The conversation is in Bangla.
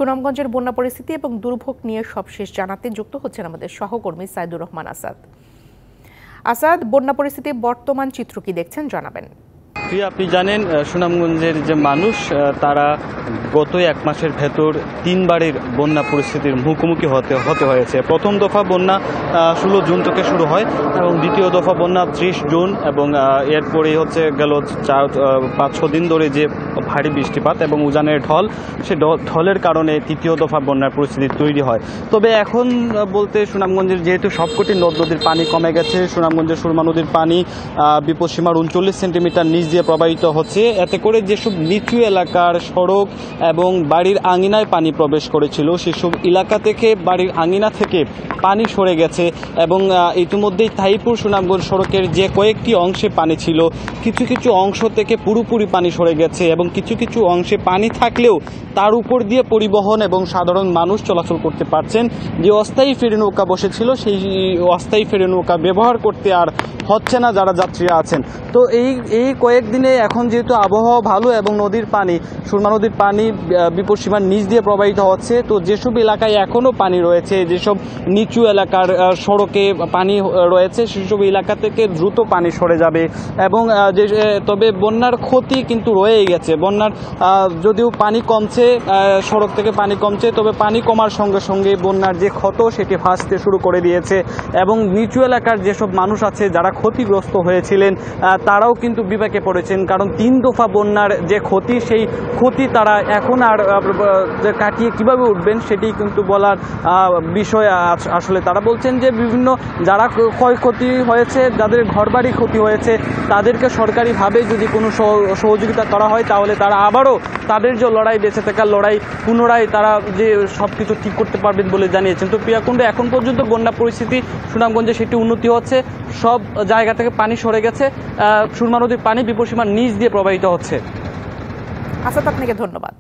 সুনামগঞ্জের বন্যা পরিস্থিতি এবং দুর্ভোগ নিয়ে সবশেষ জানাতে যুক্ত হচ্ছেন আমাদের সহকর্মী সাইদুর রহমান আসাদ। আসাদ, বন্যা পরিস্থিতির বর্তমান চিত্র কি দেখছেন জানাবেন। আপনি জানেন সুনামগঞ্জের যে মানুষ তারা গত এক মাসের ভেতর তিনবারের বন্যা পরিস্থিতির মুখোমুখি হতে হয়েছে। প্রথম দফা বন্যা 16 জুন থেকে শুরু হয় এবং দ্বিতীয় দফা বন্যা 30 জুন এবং এরপরেই হচ্ছে গেল 5-6 দিন ধরে যে ভারী বৃষ্টিপাত এবং উজানের ঢল, সে ঢলের কারণে তৃতীয় দফা বন্যার পরিস্থিতি তৈরি হয়। তবে এখন বলতে সুনামগঞ্জের যেহেতু সবকটি নদ নদীর পানি কমে গেছে, সুনামগঞ্জের সুরমা নদীর পানি বিপদসীমার 39 সেন্টিমিটার নিচ দিয়ে প্রবাহিত হচ্ছে। এতে করে যেসব নিচু এলাকার সড়ক এবং বাড়ির আঙিনায় পানি প্রবেশ করেছিল, সেসব এলাকা থেকে বাড়ির আঙিনা থেকে পানি সরে গেছে এবং ইতিমধ্যেই তাহিপুর সুনামগঞ্জ সড়কের যে কয়েকটি অংশে পানি ছিল, কিছু কিছু অংশ থেকে পুরোপুরি পানি সরে গেছে এবং কিছু কিছু অংশে পানি থাকলেও তার উপর দিয়ে পরিবহন এবং সাধারণ মানুষ চলাচল করতে পারছেন। যে অস্থায়ী ফেরি নৌকা বসেছিল, সেই অস্থায়ী ফেরি নৌকা ব্যবহার করতে আর হচ্ছে না যারা যাত্রীরা আছেন। তো এই কয়েকদিনে এখন যেহেতু আবহাওয়া ভালো এবং নদীর পানি, সুরমা নদীর পানি বিপদসীমার নিচ দিয়ে প্রবাহিত হচ্ছে, তো যেসব এলাকায় এখনও পানি রয়েছে, যেসব নিচু এলাকার সড়কে পানি রয়েছে, সেসব এলাকা থেকে দ্রুত পানি সরে যাবে এবং তবে বন্যার ক্ষতি কিন্তু রয়েই গেছে। বন্যার যদিও পানি কমছে, সড়ক থেকে পানি কমছে, তবে পানি কমার সঙ্গে সঙ্গে বন্যার যে ক্ষত সেটি ভাসতে শুরু করে দিয়েছে এবং নিচু এলাকার যেসব মানুষ আছে যারা ক্ষতিগ্রস্ত হয়েছিলেন তারাও কিন্তু বিপাকে পড়েছেন, কারণ 3 দফা বন্যার যে ক্ষতি, সেই ক্ষতি তারা এখন আর কাটিয়ে কিভাবে উঠবেন সেটি কিন্তু বলার বিষয়। আসলে তারা বলছেন যে বিভিন্ন যারা ক্ষয়ক্ষতি হয়েছে, যাদের ঘরবাড়ি ক্ষতি হয়েছে, তাদেরকে সরকারিভাবে যদি কোনো সহযোগিতা করা হয় তাহলে তারা আবারও তাদের যে লড়াই, বেঁচে থাকার লড়াই, পুনরায় তারা যে সব কিছু ঠিক করতে পারবেন বলে জানিয়েছেন। তো প্রিয়াকুণ্ডে এখন পর্যন্ত বন্যা পরিস্থিতি সুনামগঞ্জে সেটি উন্নতি হচ্ছে, সব জায়গা থেকে পানি সরে গেছে, সুরমা নদীর পানি বিপদসীমার নিচ দিয়ে প্রবাহিত হচ্ছে। আসাদ, আপনাকে ধন্যবাদ।